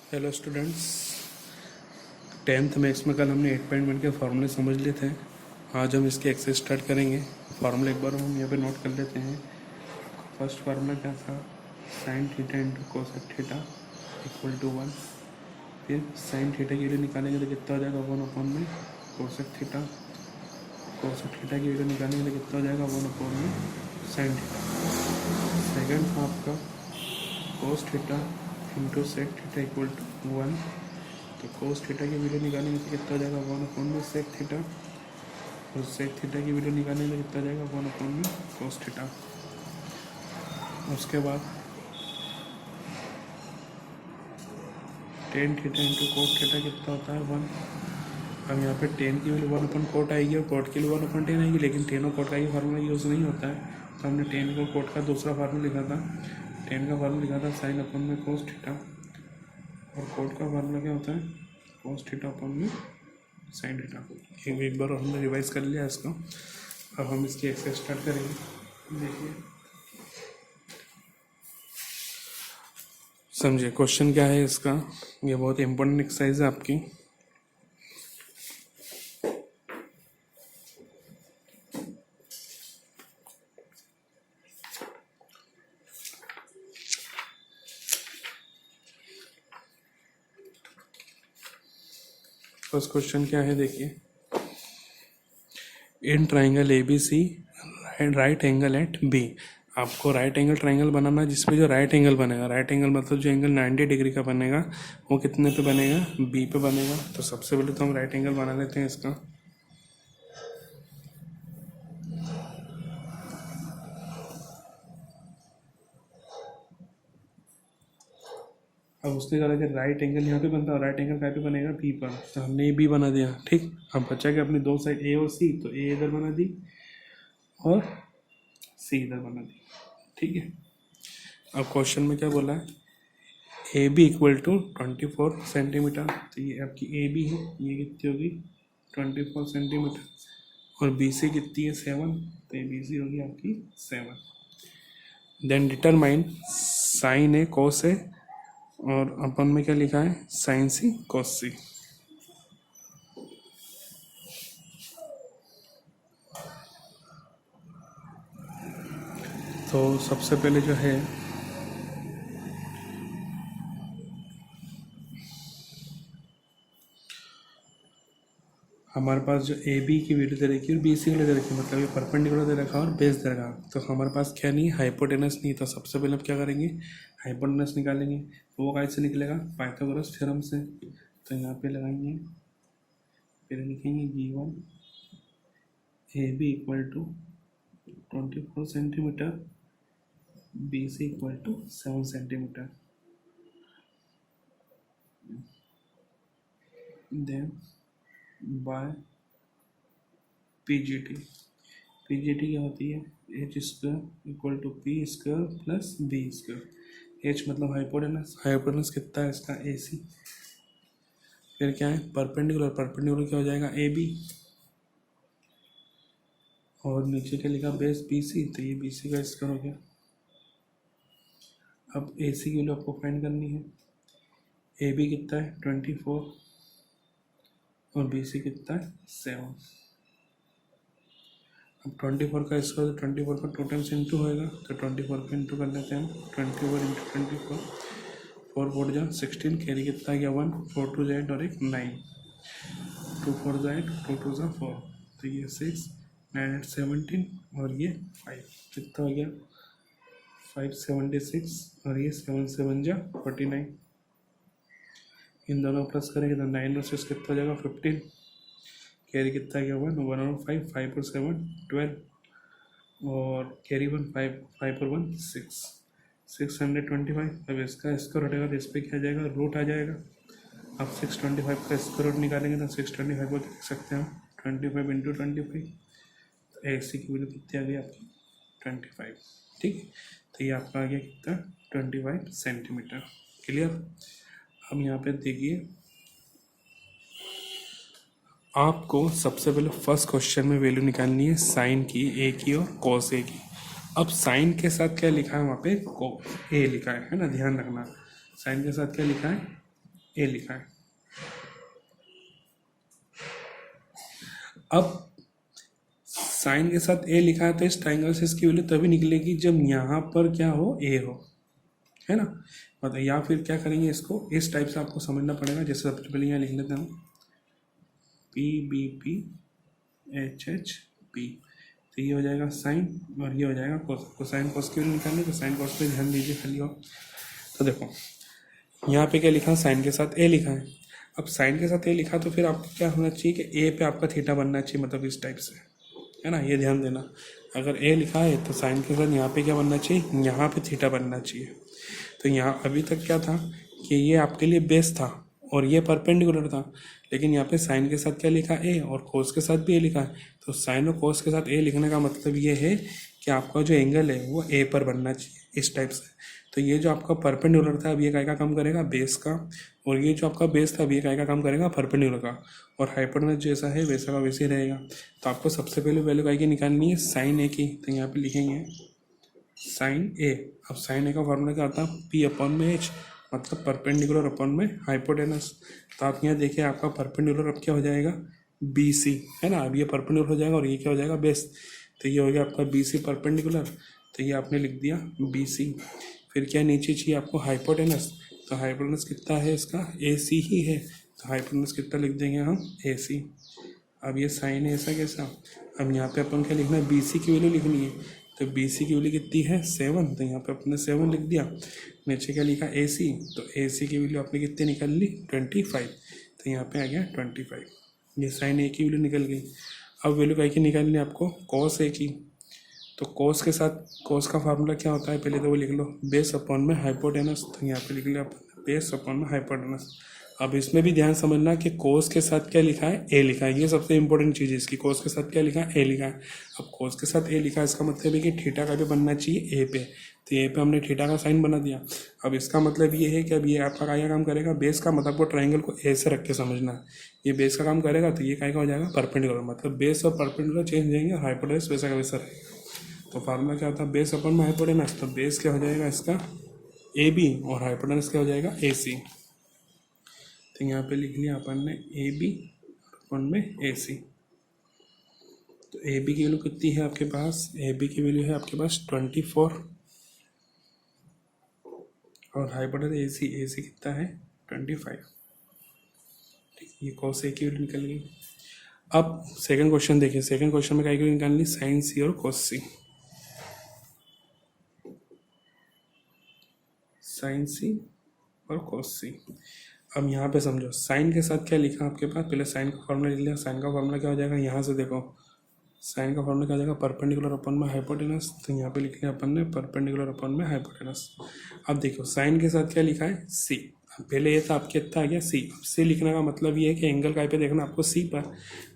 Hello students, 10th maths में कल हमने 8.1 के फार्मूले समझ लिए थे। आज हम इसके एक्सरसाइज स्टार्ट करेंगे। फार्मूला एक बार हम यहाँ पे नोट कर लेते हैं। फर्स्ट फार्मूला क्या था? Sine theta into cosec theta equal to 1। फिर साइन थीटा की वैल्यू निकालेंगे तो कितना हो जाएगा 1 में कोसेक थीटा। कोसेक थीटा की वैल्यू निकालेंगे तो कितना हो जाएगा 1 में साइन थीटा। सेकेंड था आपका cos theta into sec theta equal to 1। तो कोस थीटा की वैल्यू निकालेंगे तो कितना हो जाएगा 1 में सेक थीटा, और सेक थीटा की वैल्यू निकालेंगे तो कितना हो जाएगा 1 में कोस थीटा। उसके बाद tan theta into cot theta कितना होता है 1। अब यहाँ पे टेन की वैल्यू 1/कोट आएगी और कोट की वैल्यू 1/10 आएगी, लेकिन टेन और कोट का ये फार्मूला यूज़ नहीं होता है। तो हमने टेन को कोट का दूसरा फार्मूला लिखा था। टेन का फार्मूला लिखा था साइन अपन में कोस थीटा, और कोट का फार्मूला क्या होता है कोस थीटा अपन में साइन थीटा। एक बार हमने रिवाइज कर लिया इसको। अब हम इसकी एक्सरसाइज स्टार्ट करेंगे। देखिए, समझिए क्वेश्चन क्या है इसका। ये बहुत इंपॉर्टेंट एक्सरसाइज है आपकी। फर्स्ट क्वेश्चन क्या है देखिए, in triangle A B C right angle at B. आपको राइट एंगल ट्राइंगल बनाना है जिसपे जो राइट एंगल बनेगा, राइट एंगल मतलब जो एंगल 90 डिग्री का बनेगा वो कितने पे बनेगा, बी पे बनेगा। तो सबसे पहले तो हम राइट एंगल बना लेते हैं इसका। अब उसने कहा कि राइट एंगल यहाँ पे बनता है, राइट एंगल कहाँ पे बनेगा, बी पर। तो हमने ये बी बना दिया, ठीक। अब बचा कि अपनी दो साइड ए और सी, तो ए इधर बना दी और सी इधर बना दी, ठीक है। अब क्वेश्चन में क्या बोला है, A B equal to 24 centimetre. तो ये आपकी ए बी है, ये कितनी होगी 24 सेंटीमीटर, और बी सी कितनी है 7। तो ये बी सी होगी आपकी 7। देन डिटरमाइन साइन ए कोस ए, और अपन में क्या लिखा है साइन सी कोस सी। तो सबसे पहले जो है हमारे पास जो ए बी की वैल्यू दे रखी है और बी सी की वैल्यू दे रखी है, मतलब ये परपेंडिकुलर दे रखा है और बेस दे रखा है। तो हमारे पास क्या नहीं है, हाइपोटेनस नहीं। तो सबसे पहले अब क्या करेंगे, हाइपोटेनस निकालेंगे। तो वो कैसे निकलेगा, पाइथागोरस थ्योरम से। तो यहाँ पे लगाएंगे, फिर लिखेंगे G1 A B equal to 24 centimetre, B C equal to 7 centimetre. Then by PGT. PGT क्या होती है, H square equal to P square plus B square. H मतलब हाइपोटेनस, हाइपोटेनस कितना है इसका ए सी। फिर क्या है परपेंडिकुलर, परपेंडिकुलर क्या हो जाएगा ए बी, और नीचे क्या लिखा बेस बी सी। तो ये बी सी का स्क्वायर हो गया। अब ए सी की वैल्यू आपको फाइंड करनी है। ए बी कितना है 24, और बी सी कितना है 7। अब 24 का स्क्वायर, 24 का 2 टाइम्स इंटू होएगा, तो 24 को इंटू कर लेते हैं हम। 24 इंटू 24, 4 4 जा 16, कैरी कितना आ गया 1, 4 2 8 और एक 9, 2 4 जा 8, 2 2 जा 4। तो ये 6, 9 8 17, और ये 5 कितना हो गया 576, और ये 7 7 जा 49। इन दोनों प्लस करेंगे तो 9 और 6 कितना हो जाएगा 15, कैरी कितना गया 1 1 और 5, 5 और 7 12, और कैरी 1 5 5 और 1 6, 625। अब इसका स्क्वायर हटेगा तो इस पर क्या आ जाएगा, रूट आ जाएगा। अब 625 का स्क्वायर रूट निकालेंगे तो 625 को देख सकते हैं 25 इंटू 25। तो ए सी की वैल्यू कितनी आ गई आपकी 25, ठीक। तो ये आपका आ गया कितना 25 सेंटीमीटर। क्लियर। अब यहाँ पे देखिए, आपको सबसे पहले फर्स्ट क्वेश्चन में वैल्यू निकालनी है साइन की ए की और कॉस ए की। अब साइन के साथ क्या लिखा है वहाँ पे को ए लिखा है ना, ध्यान रखना। साइन के साथ क्या लिखा है ए लिखा है। अब साइन के साथ ए लिखा है तो इस ट्राइंगल से इसकी वैल्यू तभी निकलेगी जब यहाँ पर क्या हो, ए हो, है ना। मतलब या फिर क्या करेंगे, इसको इस टाइप से आपको समझना पड़ेगा। जैसे सबसे पहले यहाँ लिख लेते हैं हम PBP HHP, तो ये हो जाएगा साइन और ये हो जाएगा कोस। कोसाइन कोस की वैल्यू निकालनी, तो साइन कोस पे ध्यान दीजिए खाली हो। तो देखो यहाँ पे क्या लिखा है, साइन के साथ ए लिखा है। अब साइन के साथ ए लिखा तो फिर आपको क्या होना चाहिए कि ए पे आपका थीटा बनना चाहिए, मतलब इस टाइप से, है ना। ये ध्यान देना, अगर ए लिखा है तो साइन के साथ यहाँ पे क्या बनना चाहिए, यहाँ पे थीटा बनना चाहिए। तो यहाँ अभी तक क्या था कि ये आपके लिए बेस था और ये परपेंडिकुलर था, लेकिन यहाँ पे साइन के साथ क्या लिखा ए और कोस के साथ भी ए लिखा है। तो साइन और कोस के साथ ए लिखने का मतलब ये है कि आपका जो एंगल है वो ए पर बनना चाहिए, इस टाइप से। तो ये जो आपका परपेंडिकुलर था अब ये काय का काम करेगा, बेस का, और ये जो आपका बेस था अब ये काय का काम करेगा, परपेंडिकुलर का। और हाइपोटेनस जैसा है वैसा का वैसे ही रहेगा। तो आपको सबसे पहले वैल्यू काय की निकालनी है, साइन ए की। तो यहाँ पे लिखेंगे साइन ए। अब साइन ए का फॉर्मूला क्या होता है, P/H, मतलब परपेंडिकुलर अपॉन में हाइपोटेनस। तो आप यहाँ देखिए आपका परपेंडिकुलर अब क्या हो जाएगा, BC, है ना। अब ये परपेंडिकुलर हो जाएगा और ये क्या हो जाएगा, बेस। तो ये हो गया आपका BC परपेंडिकुलर, तो ये आपने लिख दिया BC। फिर क्या नीचे चाहिए आपको, हाइपोटेनस। तो हाइपोटेनस कितना है इसका, AC ही है, तो हाइपोटेनस कितना लिख देंगे हम, AC। अब ये साइन है ऐसा कैसा, अब यहाँ पे अपन क्या लिखना है, BC की वैल्यू लिखनी है। तो BC की वैल्यू कितनी है, 7, तो यहाँ पे अपने 7 लिख दिया। नीचे क्या लिखा, AC, तो AC की वैल्यू आपने कितनी निकाल ली, 25, तो यहाँ पे आ गया 25। ये साइन ए की वैल्यू निकल गई। अब वैल्यू काय की निकालनी है आपको, कॉस ए की। तो कोस के साथ, कोस का फार्मूला क्या होता है पहले तो वो लिख लो, बेस अपॉन में हाइपोटेनस। तो यहाँ पे लिख लिया बेस अपॉन में हाइपोटेनस। अब इसमें भी ध्यान समझना कि कोस के साथ क्या लिखा है, ए लिखा है। ये सबसे इंपॉर्टेंट चीज़ है इसकी, कोस के साथ क्या लिखा है, ए लिखा है। अब कोस के साथ ए लिखा है इसका मतलब है कि थीटा का भी बनना चाहिए ए पे। तो ए पे हमने थीटा का साइन बना दिया। अब इसका मतलब ये है कि अब ये आपका क्या काम करेगा, बेस का, मतलब आपको ट्राइंगल को ए से रख के समझना है। ये बेस का काम करेगा तो ये क्या हो जाएगा, परपेंडिकुलर, मतलब बेस और परपेंडिकुलर चेंज हो जाएंगे, हाइपोटेनस वैसा का वैसा रहेगा। तो फार्मूला क्या होता है, बेस अपॉन में हाइपोटेनस। तो बेस क्या हो जाएगा इसका, AB, और हाइपोटेनस क्या हो जाएगा, AC। तो यहाँ पे लिख लिया अपन ने AB अपॉन में AC। तो AB की वैल्यू कितनी है आपके पास, AB की वैल्यू है आपके पास 24, और हाइपोटेनस AC कितना है, 25। ठीक, ये cos A की वैल्यू निकल गई। अब सेकंड क्वेश्चन देखिए, सेकंड क्वेश्चन में क्या की निकालनी, साइन C और cos C। साइन C और cos C। अब यहाँ पे समझो साइन के साथ क्या लिखा आपके पास, पहले साइन का फॉर्मूला लिख लिया। साइन का फॉर्मूला क्या हो जाएगा, यहाँ से देखो साइन का फॉर्मूला क्या हो जाएगा, परपेंडिकुलर अपॉन में हाइपोटेनस। तो यहाँ पे लिख लिया अपन ने परपेंडिकुलर अपॉन में हाइपोटेनस। अब देखो साइन के साथ क्या लिखा है, C। पहले ये था आपके इतना आ गया C। अब C लिखने का मतलब ये है कि एंगल काय पे देखना आपको, C पर।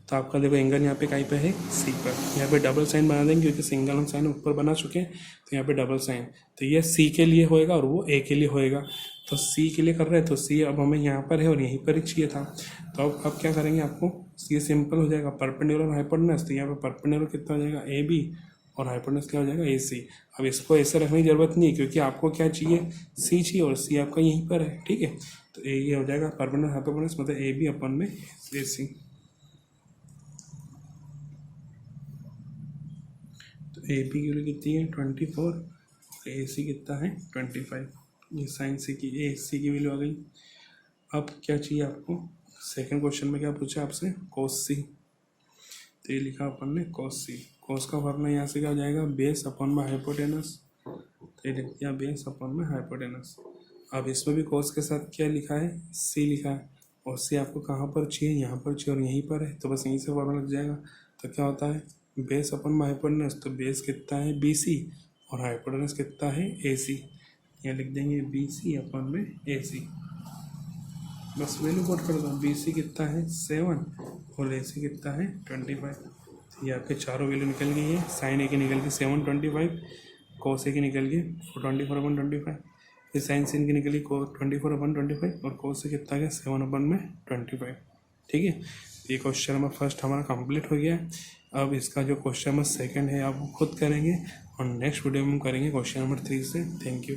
तो आपका देखो एंगल यहाँ पे काय पे है, C पर। यहाँ पे डबल साइन बना देंगे क्योंकि सिंगल हम साइन ऊपर बना चुके हैं, तो यहाँ पे डबल साइन। तो ये C के लिए होएगा और वो A के लिए होएगा। तो C के लिए कर रहे हैं तो C अब हमें यहाँ पर है और यहीं पर ही चाहिए था। तो अब क्या करेंगे, आपको ये सिंपल हो जाएगा, परपेंडिकुलर हाइपोटेनस। तो यहाँ पे परपेंडिकुलर कितना हो जाएगा, AB, और हाइपोटेनस क्या हो जाएगा, AC। अब इसको ऐसे रखने की जरूरत नहीं है क्योंकि आपको क्या चाहिए, C चाहिए, और C आपका यहीं पर है, ठीक है। तो ये हो जाएगा परपेंडिकुलर हाइपोटेनस, मतलब AB अपॉन में AC। तो AB की वैल्यू कितनी है, 24, AC कितना है, 25। ये साइन C की, AC की वैल्यू आ गई। अब क्या चाहिए आपको, सेकंड क्वेश्चन में क्या पूछा आपसे, cos C। तो ये लिखा अपन ने cos C। cos का फॉर्मूला यहाँ से क्या हो जाएगा, बेस अपॉन में हाइपोटेनस। तो ये लिख दिया बेस अपॉन में हाइपोटेनस। अब इसमें भी cos के साथ क्या लिखा है, C लिखा है, और C आपको कहाँ पर चाहिए, यहाँ पर चाहिए और यहीं पर है, तो बस यहीं से फॉर्मूला लग जाएगा। तो क्या होता है, बेस अपॉन में हाइपोटेनस। तो बेस कितना है, BC, और हाइपोटेनस कितना है, AC। यहाँ लिख देंगे BC अपॉन में AC। बस वैल्यू पुट कर दो, BC कितना है 7 और AC कितना है 25। तो ये आपके चारों वैल्यू निकल गई है। साइन A की निकल गई 7, 25, cos A की निकल गई 24/25, फिर साइन C की निकली 24/25, और cos A कितना गया 7/25। ठीक है, ये क्वेश्चन नंबर फर्स्ट हमारा कंप्लीट हो गया है। अब इसका जो क्वेश्चन नंबर सेकंड है आप खुद करेंगे, और नेक्स्ट वीडियो में हम करेंगे क्वेश्चन नंबर 3 से। Thank you.